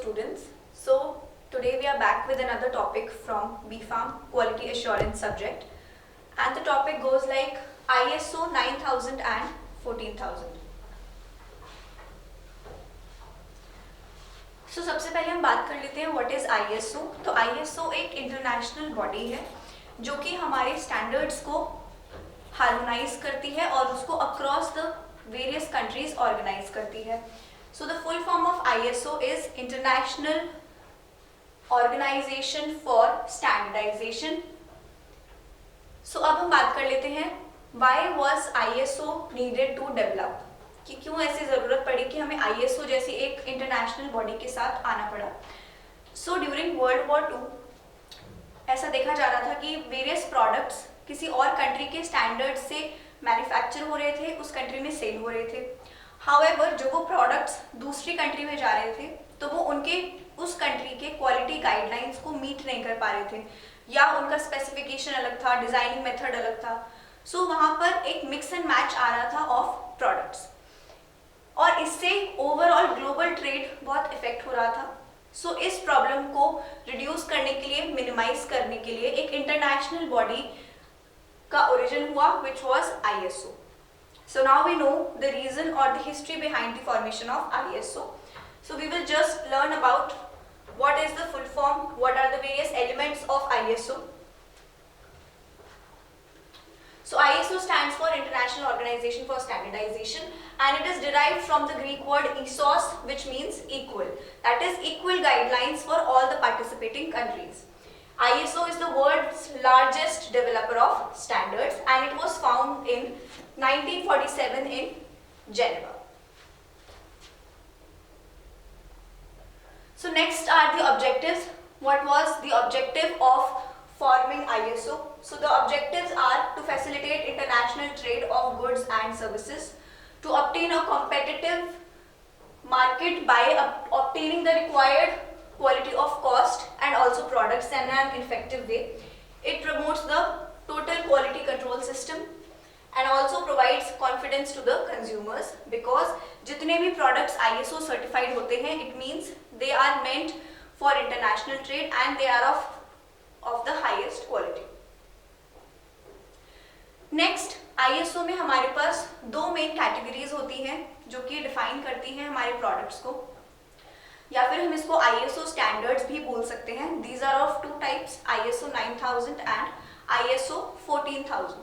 students. So today we are back with another topic from BPharm Quality Assurance subject, and the topic goes like ISO 9000 and 14000. So सबसे पहले हम बात कर लेते हैं what is ISO. तो ISO एक इंटरनेशनल बॉडी है जो कि हमारे स्टैंडर्ड्स को हार्मोनाइज करती है और उसको across the various countries organise करती है. So the full form of ISO is International Organization for Standardization. So अब हम बात कर लेते हैं why was ISO needed to develop, कि क्यों ऐसी ज़रूरत पड़ी कि हमें ISO जैसी एक इंटरनेशनल बॉडी के साथ आना पड़ा. So during World War II ऐसा देखा जा रहा था कि वेरियस प्रोडक्ट्स किसी और कंट्री के स्टैंडर्ड से मैन्युफैक्चर हो रहे थे, उस कंट्री में सेल हो रहे थे. हाउएवर जो वो प्रोडक्ट्स दूसरी कंट्री में जा रहे थे तो वो उनके उस कंट्री के क्वालिटी गाइडलाइंस को मीट नहीं कर पा रहे थे, या उनका स्पेसिफिकेशन अलग था, डिजाइनिंग मेथड अलग था. सो वहाँ पर एक मिक्स एंड मैच आ रहा था ऑफ प्रोडक्ट्स और इससे ओवरऑल ग्लोबल ट्रेड बहुत इफेक्ट हो रहा था. सो इस प्रॉब्लम को रिड्यूस करने के लिए, मिनिमाइज करने के लिए एक इंटरनेशनल बॉडी का ओरिजिन हुआ which was ISO. So now we know the reason or the history behind the formation of ISO. So we will just learn about what is the full form, what are the various elements of ISO. So ISO stands for International Organization for Standardization, and it is derived from the Greek word isos, which means equal. That is equal guidelines for all the participating countries. ISO is the world's largest developer of standards, and it was found in 1947 in Geneva. So next are the objectives. What was the objective of forming ISO? So the objectives are to facilitate international trade of goods and services, to obtain a competitive market by obtaining the required quality of cost and also products in an effective way. It promotes the total quality control system and also provides confidence to the consumers, because जितने भी products ISO certified होते हैं, it means they are meant for international trade and they are of the highest quality. Next, ISO में हमारे पास दो main categories होती हैं जो कि डिफाइन करती हैं हमारे प्रोडक्ट्स को, या फिर हम इसको ISO स्टैंडर्ड्स भी बोल सकते हैं. These are of two types, ISO 9000 and ISO 14000.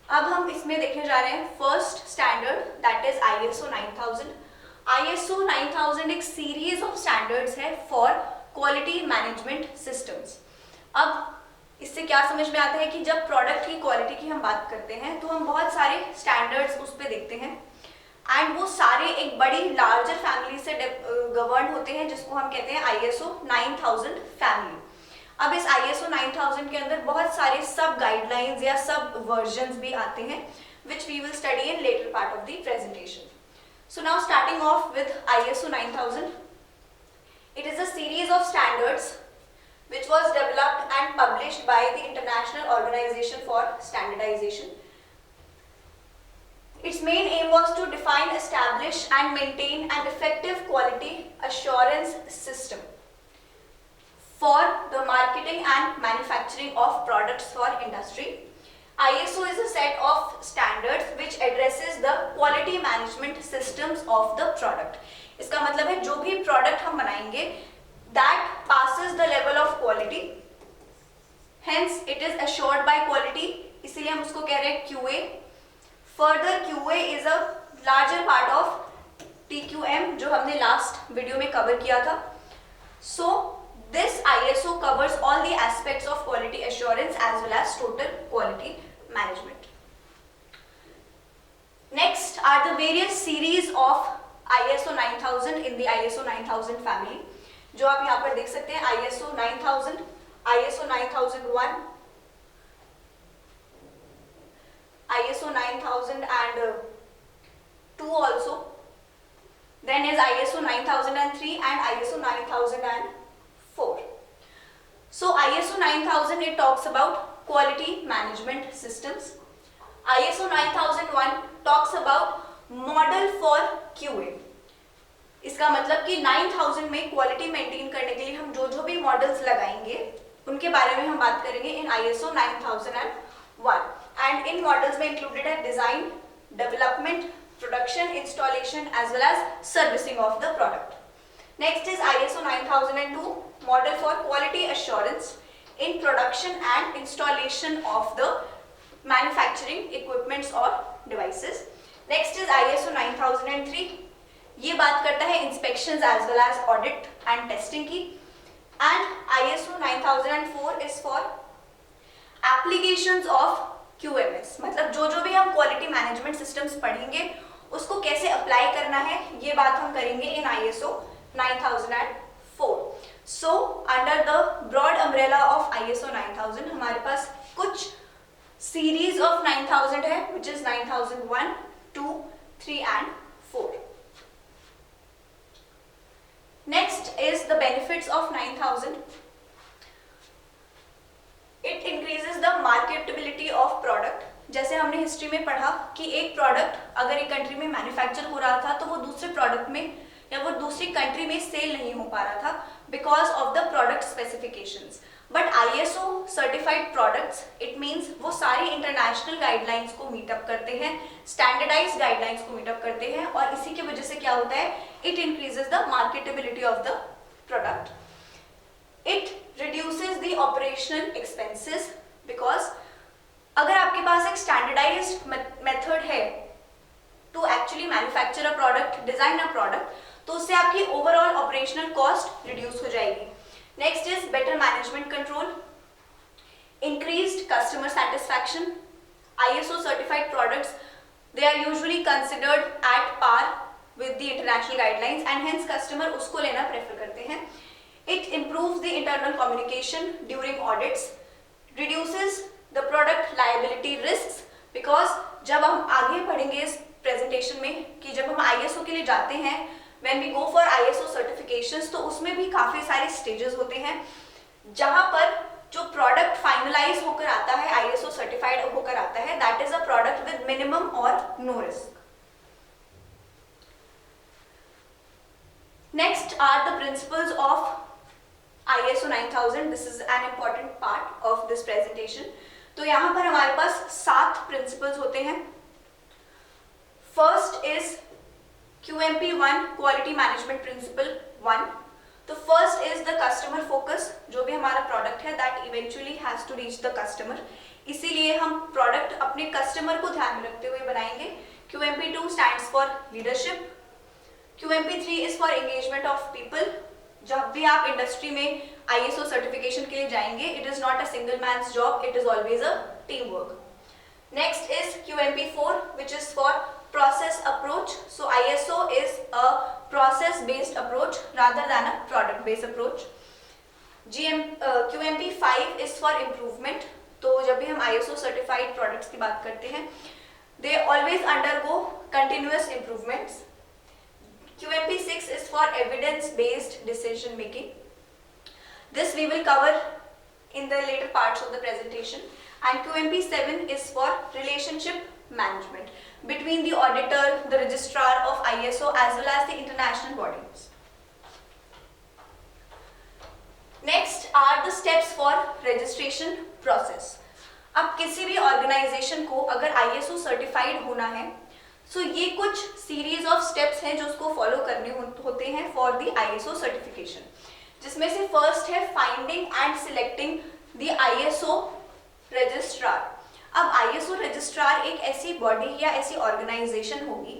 अब हम इसमें देखने जा रहे हैं first standard, that is ISO 9000. ISO 9000 एक सीरीज ऑफ स्टैंडर्ड्स है फॉर क्वालिटी मैनेजमेंट सिस्टम्स. अब इससे क्या समझ में आता है कि जब प्रोडक्ट की क्वालिटी की हम बात करते हैं तो हम बहुत सारे स्टैंडर्ड्स उस पर देखते हैं, एंड वो सारे एक बड़ी लार्जर फैमिली से गवर्न होते हैं जिसको हम कहते हैं ISO 9000 फैमिली. अब इस ISO 9000 के अंदर बहुत सारे सब गाइडलाइंस या सब वर्जन्स भी आते हैं which we will study in later part of the presentation. So now starting off with ISO 9000. It is a series of standards which was developed and published by the International Organization for Standardization. Its main aim was to define, establish and maintain an effective quality assurance system for the marketing and manufacturing of products for industry. ISO is a set of standards which addresses the quality management systems of the product. इसका मतलब है जो भी product हम बनाएंगे that passes the level of quality, hence it is assured by quality, इसीलिए हम उसको कह रहे हैं QA. Further, QA is a larger part of TQM जो हमने लास्ट वीडियो में कवर किया था. So this ISO covers all the aspects of quality assurance as well as total quality management. Next are the various series of ISO 9000 in the ISO 9000 family, जो आप यहाँ पर देख सकते हैं. ISO 9000, ISO 9001, ISO 9002 also, then is ISO 9003 and ISO 9004. So ISO 9000, it talks about quality management systems. ISO 9001 talks about model for QA. इसका मतलब कि 9000 में क्वालिटी मेंटेन करने के लिए हम जो जो भी मॉडल्स लगाएंगे उनके बारे में हम बात करेंगे इन ISO 9001। एंड इन मॉडल्स में इंक्लूडेड है design, development, production, installation as well as servicing of the product. Next is ISO 9002 model for quality assurance in production and installation of the manufacturing equipments और डिवाइसेस। नेक्स्ट इज ISO 9003, ये बात करता है inspections as well as audit and testing की। And ISO 9004 is for applications of QMS, मतलब जो जो भी हम क्वालिटी मैनेजमेंट सिस्टम्स पढ़ेंगे उसको कैसे अप्लाई करना है ये बात हम करेंगे इन ISO 9004। So under the broad umbrella of ISO 9000 हमारे पास कुछ सीरीज ऑफ 9000 है which is 9001, 2, 3 and 4। Next is the benefits of 9000। It increases the marketability of product. जैसे हमने हिस्ट्री में पढ़ा कि एक प्रोडक्ट अगर एक कंट्री में मैन्युफैक्चर हो रहा था तो वो दूसरे प्रोडक्ट में या वो दूसरी कंट्री में सेल नहीं हो पा रहा था because of the product specifications. But ISO certified products it means वो सारी इंटरनेशनल गाइडलाइंस को मीटअप करते हैं, स्टैंडर्डाइज्ड गाइडलाइंस को मीटअप करते हैं और इसी की वजह से क्या होता है, it increases the marketability of the product. It reduces the operational expenses because अगर आपके पास एक standardized method है to actually manufacture a product, design a product, तो उससे आपकी overall operational cost reduce हो जाएगी। Next is better management control, increased customer satisfaction. ISO certified products, they are usually considered at par with the international guidelines and hence customer उसको लेना prefer करते हैं। It improves the internal communication during audits, reduces the product liability risks because जब हम आगे पढ़ेंगे इस presentation में कि जब हम ISO के लिए जाते हैं, when we go for ISO certifications, तो उसमें भी काफी सारे stages होते हैं जहां पर जो product finalize होकर आता है, ISO certified होकर आता है, that is a product with minimum or no risk. Next are the principles of ISO 9000. This is an important part of this presentation. तो यहाँ पर हमारे पास 7 प्रिंसिपल्स होते हैं। First is QMP1 quality management principle 1। तो first is the customer focus. जो भी हमारा प्रोडक्ट है that eventually has to reach the customer, इसीलिए हम प्रोडक्ट अपने कस्टमर को ध्यान में रखते हुए बनाएंगे। QMP2 stands for leadership. QMP3 is for engagement of people. जब भी आप इंडस्ट्री में ISO सर्टिफिकेशन के लिए जाएंगे, it is not a single man's job, it is always a team work. Next is QMP4 which is for process approach. So ISO is a process based approach rather than a product based approach. QMP5 is for improvement. तो जब भी हम ISO certified products की बात करते हैं, they always undergo continuous improvements. QMP6 is for evidence based decision making. This we will cover in the later parts of the presentation. And QMP7 is for relationship management between the auditor, the registrar of ISO as well as the international bodies. Next are the steps for registration process. अब किसी भी organization को अगर ISO certified होना है, so ये कुछ series of steps हैं जो उसको follow करने होते हैं for the ISO certification, जिसमें से first है finding and selecting the ISO registrar. अब ISO रजिस्ट्रार एक ऐसी बॉडी या ऐसी ऑर्गेनाइजेशन होगी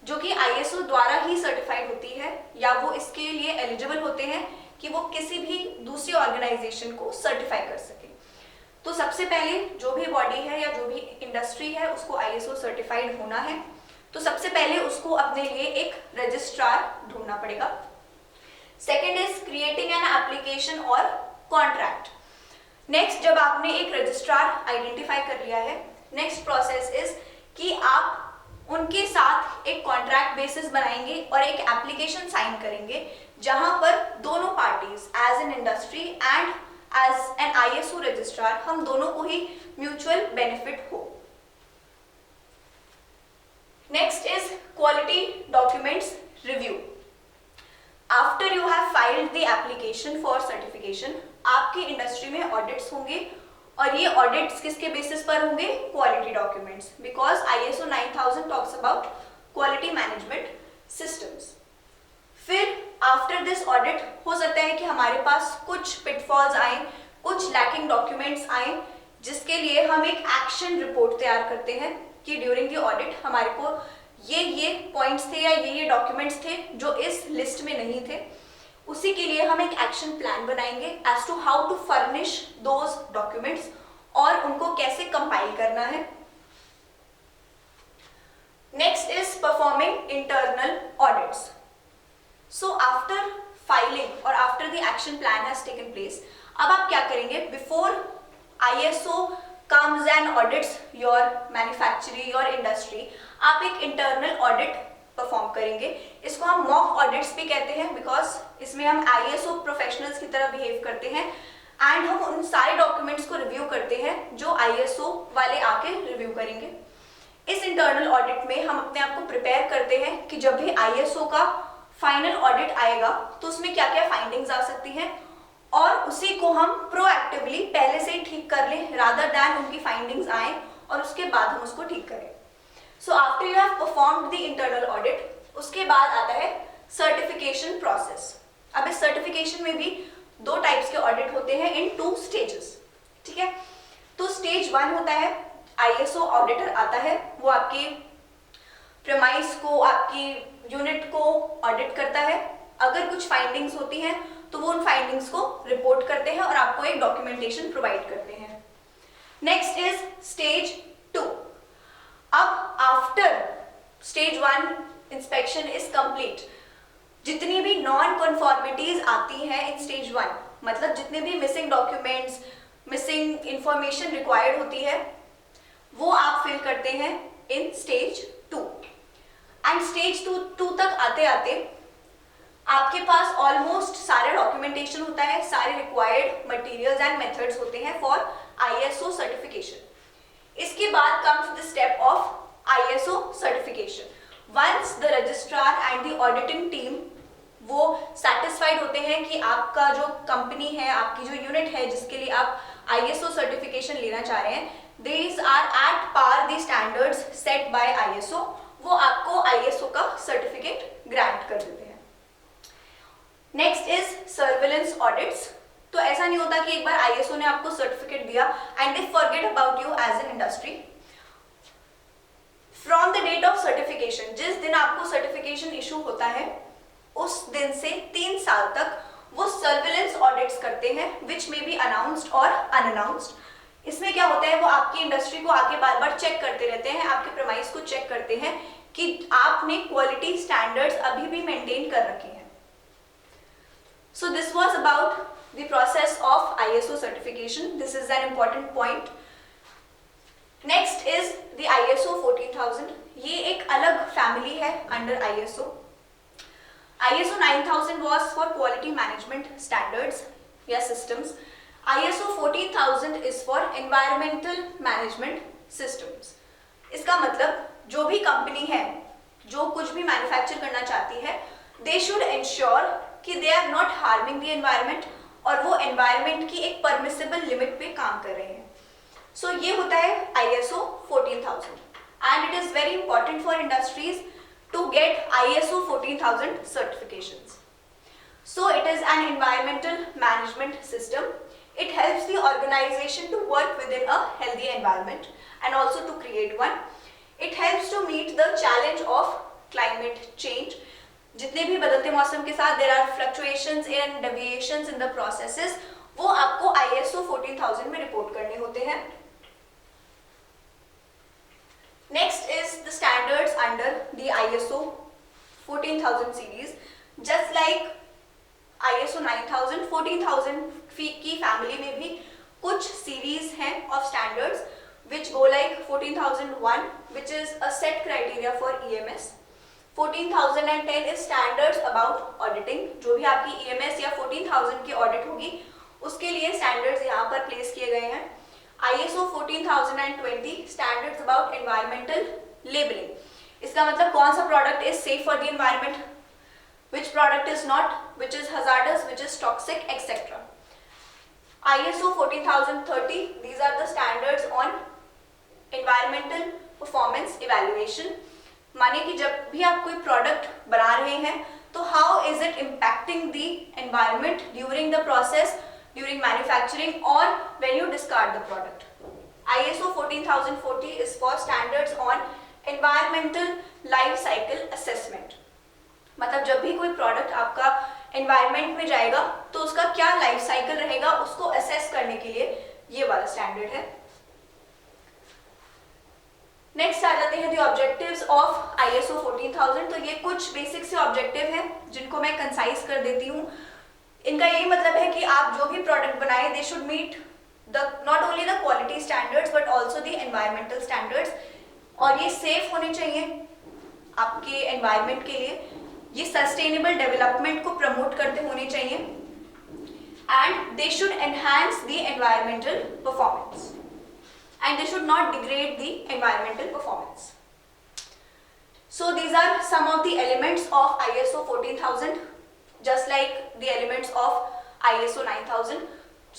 जो कि ISO द्वारा ही सर्टिफाइड होती है या वो इसके लिए एलिजिबल होते हैं कि वो किसी भी दूसरी ऑर्गेनाइजेशन को सर्टिफाई कर सके। तो सबसे पहले जो भी बॉडी है या जो भी इंडस्ट्री है उसको ISO सर्टिफाइड होना है, तो सबसे पहले उसको अपने लिए एक रजिस्ट्रार ढूंढना पड़ेगा। Second is creating an application और कॉन्ट्रैक्ट। नेक्स्ट, जब आपने एक रजिस्ट्रार आइडेंटिफाई कर लिया है, नेक्स्ट प्रोसेस इज कि आप उनके साथ एक कॉन्ट्रैक्ट बेसिस बनाएंगे और एक एप्लीकेशन साइन करेंगे जहां पर दोनों parties as an industry and as an ISO registrar हम दोनों को ही म्यूचुअल बेनिफिट हो। Next is quality documents review. filed the application for certification, आपकी इंडस्ट्री में ऑडिट्स होंगे और ये ऑडिट्स किसके बेसिस पर होंगे? Quality documents, because ISO 9000 talks about quality management systems. फिर आफ्टर दिस ऑडिट हो सकता है कि हमारे पास कुछ पिटफॉल्स आए, कुछ लैकिंग डॉक्यूमेंट्स आए, जिसके लिए हम एक एक्शन रिपोर्ट तैयार करते हैं कि ड्यूरिंग द ऑडिट हमारे को ये पॉइंट्स थे या ये डॉक्यूमेंट्स थे जो इस लिस्ट में नहीं थे। उसी के लिए हम एक एक्शन प्लान बनाएंगे as to how to furnish those documents और उनको कैसे कंपाइल करना है। Next is performing internal audits. So after filing और after the action plan has taken place, अब आप क्या करेंगे? Before ISO comes and audits your manufacturing, your industry, आप एक इंटरनल ऑडिट परफॉर्म करेंगे। इसको हम मॉक ऑडिट्स भी कहते हैं, बिकॉज इसमें हम ISO प्रोफेशनल्स की तरह बिहेव करते हैं एंड हम उन सारे डॉक्यूमेंट्स को रिव्यू करते हैं जो ISO वाले आके रिव्यू करेंगे। इस इंटरनल ऑडिट में हम अपने आप को प्रिपेयर करते हैं कि जब भी ISO का फाइनल ऑडिट आएगा तो उसमें क्या क्या फाइंडिंग्स आ सकती हैं और उसी को हम प्रोएक्टिवली पहले से ही ठीक कर लें, रादर दैन उनकी फाइंडिंग्स आए और उसके बाद हम उसको ठीक करें। So after you have performed the internal audit, उसके बाद आता है सर्टिफिकेशन प्रोसेस। अब इस सर्टिफिकेशन में भी दो टाइप्स के ऑडिट होते हैं इन 2 स्टेजेस, ठीक है। तो स्टेज 1 होता है, ISO ऑडिटर आता है, वो आपकी प्रेमाइस को, आपकी यूनिट को ऑडिट करता है। अगर कुछ फाइंडिंग्स होती हैं तो वो उन फाइंडिंग्स को रिपोर्ट करते हैं और आपको एक डॉक्यूमेंटेशन प्रोवाइड करते हैं। Next is stage 2। अब after stage 1 inspection is complete, जितनी भी नॉन कन्फॉर्मिटीज आती हैं इन स्टेज 1, मतलब जितने भी missing documents, missing information required होती है, वो आप फिल करते हैं इन स्टेज 2। एंड स्टेज 2 तक आते आते आपके पास ऑलमोस्ट सारा डॉक्यूमेंटेशन होता है, सारे रिक्वायर्ड मटेरियल्स एंड मेथड्स होते हैं फॉर ISO सर्टिफिकेशन। इसके बाद comes the step of ISO certification. Once the registrar and the auditing team वो सेटिस्फाइड होते हैं कि आपका जो कंपनी है, आपकी जो यूनिट है जिसके लिए आप ISO सर्टिफिकेशन लेना चाह रहे हैं, these are at par the standards set by ISO, वो आपको ISO का सर्टिफिकेट ग्रांट कर देते हैं। Next is surveillance audits. तो ऐसा नहीं होता कि एक बार ISO ने आपको सर्टिफिकेट दिया and they forget about you as an industry. From the date of certification, जिस दिन आपको सर्टिफिकेशन इशू होता है उस दिन से 3 साल तक वो सर्विलेंस ऑडिट्स करते हैं, विच मे बी अनाउंस्ड और अनअनाउंस्ड। इसमें क्या होता है, वो आपकी इंडस्ट्री को आके बार बार चेक करते रहते हैं, आपके प्रेमाइस को चेक करते हैं कि आपने क्वालिटी स्टैंडर्ड्स अभी भी मेंटेन कर रखे हैं। So this was about the process of ISO certification. This is an important point. Next is the ISO 14000. ये एक अलग फैमिली है under ISO. ISO 9000 was for quality management standards या systems. ISO 14000 is for environmental management systems. इसका मतलब जो भी company है, जो कुछ भी मैन्युफैक्चर करना चाहती है, they should ensure कि they are not harming the environment और वो एनवायरमेंट की एक परमिसिबल लिमिट पे काम कर रहे हैं। सो ये होता है ISO 14000 and it is very important for industries to get ISO 14000 certifications. So it is an environmental management system. It helps the organization to work within a healthy environment and also to create one. It helps to meet the challenge of climate change. जितने भी बदलते मौसम के साथ there are fluctuations and deviations in the processes, वो आपको ISO 14000 में report करने होते हैं। Next is the standards under the ISO 14000 series. Just like ISO 9000, 14000 की फैमिली में भी कुछ सीरीज हैं of standards which go like 14001 which is a set criteria for EMS. 14010 is standards about auditing. जो भी आपकी EMS या 14000 की ऑडिट होगी उसके लिए स्टैंडर्ड्स यहाँ पर प्लेस किए गए हैं। ISO 14020 standards about environmental labelling. इसका मतलब कौन सा product is safe for the environment, which product is not, which is hazardous, which is toxic, etc. ISO 14030, these are the standards on environmental performance evaluation. माने कि जब भी आप कोई प्रोडक्ट बना रहे हैं तो how is it impacting the environment during the process, during manufacturing और when you discard the product. ISO 14040 is for standards on environmental life cycle assessment. मतलब जब भी कोई प्रोडक्ट आपका एनवायरमेंट में जाएगा तो उसका क्या लाइफ साइकिल रहेगा, उसको असेस करने के लिए ये वाला स्टैंडर्ड है. नेक्स्ट आ जाते हैं द ऑब्जेक्टिव्स ऑफ ISO 14000. तो ये कुछ बेसिक से ऑब्जेक्टिव हैं जिनको मैं कंसाइज कर देती हूँ. इनका यही मतलब है कि आप जो भी प्रोडक्ट बनाए they should meet the not only the quality standards but also the environmental standards. और ये सेफ होने चाहिए आपके एनवायरमेंट के लिए, ये सस्टेनेबल डेवलपमेंट को प्रमोट करते होने चाहिए and they should enhance the environmental performance and they should not degrade the environmental performance. So these are some of the elements of ISO 14000, just like the elements of ISO 9000.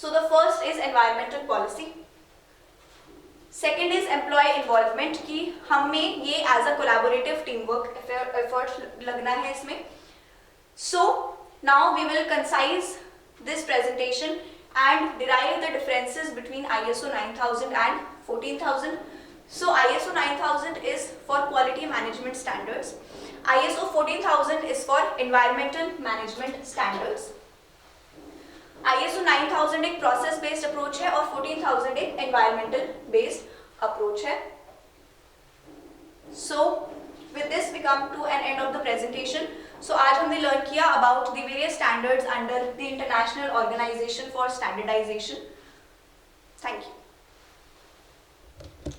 So the first is environmental policy. Second is employee involvement, कि हमें ये as a collaborative teamwork effort लगना है इसमें. So now we will concise this presentation and derive the differences between ISO 9000 and 14000. So ISO 9000 is for quality management standards. ISO 14000 is for environmental management standards. ISO 9000 एक process based approach है और 14000 एक environmental based approach है. So with this we come to an end of the presentation. So आज हमने learn किया about the various standards under the International Organization for Standardization.